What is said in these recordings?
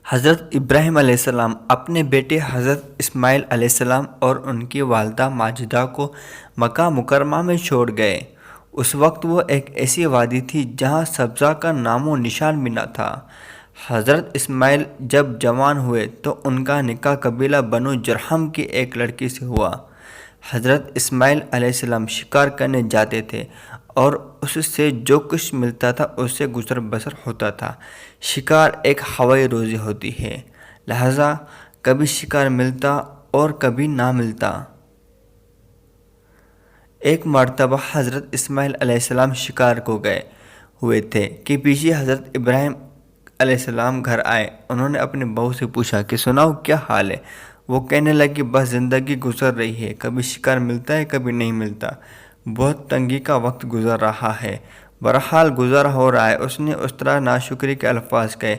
حضرت ابراہیم علیہ السلام اپنے بیٹے حضرت اسماعیل علیہ السلام اور ان کی والدہ ماجدہ کو مکہ مکرمہ میں چھوڑ گئے۔ اس وقت وہ ایک ایسی وادی تھی جہاں سبزہ کا نام و نشان بھی نہ تھا۔ حضرت اسماعیل جب جوان ہوئے تو ان کا نکاح قبیلہ بنو جرہم کی ایک لڑکی سے ہوا۔ حضرت اسماعیل علیہ السلام شکار کرنے جاتے تھے اور اس سے جو کچھ ملتا تھا اس سے گزر بسر ہوتا تھا۔ شکار ایک ہوائی روزی ہوتی ہے، لہذا کبھی شکار ملتا اور کبھی نہ ملتا۔ ایک مرتبہ حضرت اسماعیل علیہ السلام شکار کو گئے ہوئے تھے کہ پیچھے حضرت ابراہیم علیہ السلام گھر آئے۔ انہوں نے اپنی بہو سے پوچھا کہ سناؤ کیا حال ہے؟ وہ کہنے لگی بس زندگی گزر رہی ہے، کبھی شکار ملتا ہے کبھی نہیں ملتا، بہت تنگی کا وقت گزر رہا ہے، بہرحال گزارا ہو رہا ہے۔ اس نے اس طرح ناشکری کے الفاظ کہے۔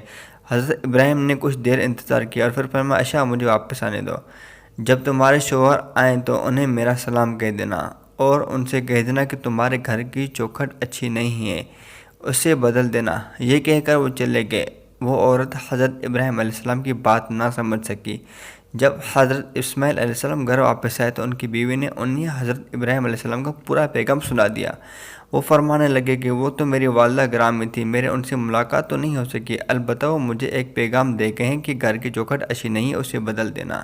حضرت ابراہیم نے کچھ دیر انتظار کیا اور پھر فرمایا اچھا مجھے واپس آنے دو، جب تمہارے شوہر آئیں تو انہیں میرا سلام کہہ دینا اور ان سے کہہ دینا کہ تمہارے گھر کی چوکھٹ اچھی نہیں ہے، اسے بدل دینا۔ یہ کہہ کر وہ چلے گئے۔ وہ عورت حضرت ابراہیم علیہ السلام کی بات نہ سمجھ سکی۔ جب حضرت اسماعیل علیہ السلام گھر واپس آئے تو ان کی بیوی نے انہیں حضرت ابراہیم علیہ السلام کا پورا پیغام سنا دیا۔ وہ فرمانے لگے کہ وہ تو میری والدہ گرامی تھی، میرے ان سے ملاقات تو نہیں ہو سکی، البتہ وہ مجھے ایک پیغام دے گئے ہیں کہ گھر کی چوکھٹ اچھی نہیں ہے، اسے بدل دینا،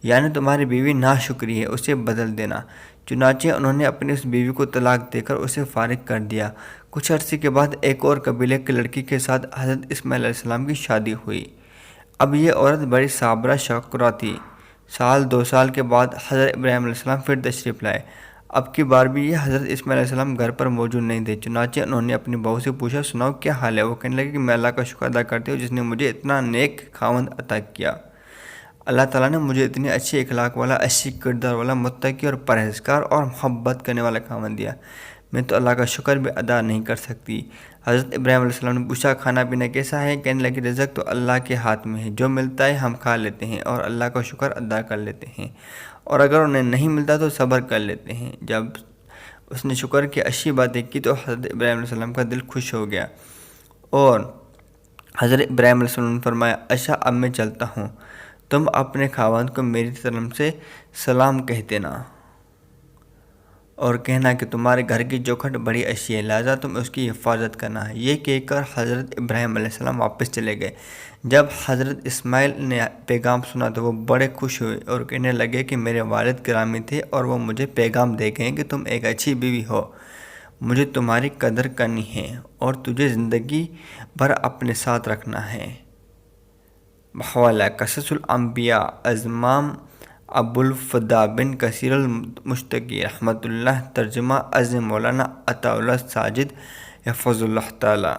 یعنی تمہاری بیوی ناشکری ہے، اسے بدل دینا۔ چنانچہ انہوں نے اپنی اس بیوی کو طلاق دے کر اسے فارغ کر دیا۔ کچھ عرصے کے بعد ایک اور قبیلے کی لڑکی کے ساتھ حضرت اسماعیل علیہ السلام کی شادی ہوئی۔ اب یہ عورت بڑی صابرہ شکورہ تھی۔ سال 2 سال کے بعد حضرت ابراہیم علیہ السلام پھر تشریف لائے۔ اب کی بار بھی یہ حضرت اسماعیل علیہ السلام گھر پر موجود نہیں تھے۔ چنانچہ انہوں نے اپنی بہو سے پوچھا سناؤ کیا حال ہے؟ وہ کہنے لگے کہ میں اللہ کا شکر ادا کرتی ہوں جس نے مجھے اتنا نیک خاوند عطا کیا۔ اللہ تعالیٰ نے مجھے اتنے اچھے اخلاق والا، اچھی کردار والا، متقی اور پرہیزگار اور محبت کرنے والا خاوند دیا، میں تو اللہ کا شکر بھی ادا نہیں کر سکتی۔ حضرت ابراہیم علیہ السلام نے پوچھا کھانا پینا کیسا ہے؟ کہنے لگے رزق تو اللہ کے ہاتھ میں ہے، جو ملتا ہے ہم کھا لیتے ہیں اور اللہ کا شکر ادا کر لیتے ہیں، اور اگر انہیں نہیں ملتا تو صبر کر لیتے ہیں۔ جب اس نے شکر کی اچھی باتیں کی تو حضرت ابراہیم علیہ السلام کا دل خوش ہو گیا، اور حضرت ابراہیم علیہ السلام نے فرمایا اچھا اب میں چلتا ہوں، تم اپنے خاوند کو میری طرف سے سلام کہہ دینا اور کہنا کہ تمہارے گھر کی چوکھٹ بڑی اچھی ہے، لہذا تم اس کی حفاظت کرنا ہے۔ یہ کہہ کر حضرت ابراہیم علیہ السلام واپس چلے گئے۔ جب حضرت اسماعیل نے پیغام سنا تو وہ بڑے خوش ہوئے اور کہنے لگے کہ میرے والد گرامی تھے اور وہ مجھے پیغام دے گئے کہ تم ایک اچھی بیوی ہو، مجھے تمہاری قدر کرنی ہے اور تجھے زندگی بھر اپنے ساتھ رکھنا ہے۔ حوالہ قصص الانبیاء، ازمام ابو الفدا بن کثیر المشتقی رحمۃ اللہ، ترجمہ از مولانا عطا اللہ ساجد، حفظ اللہ تعالی۔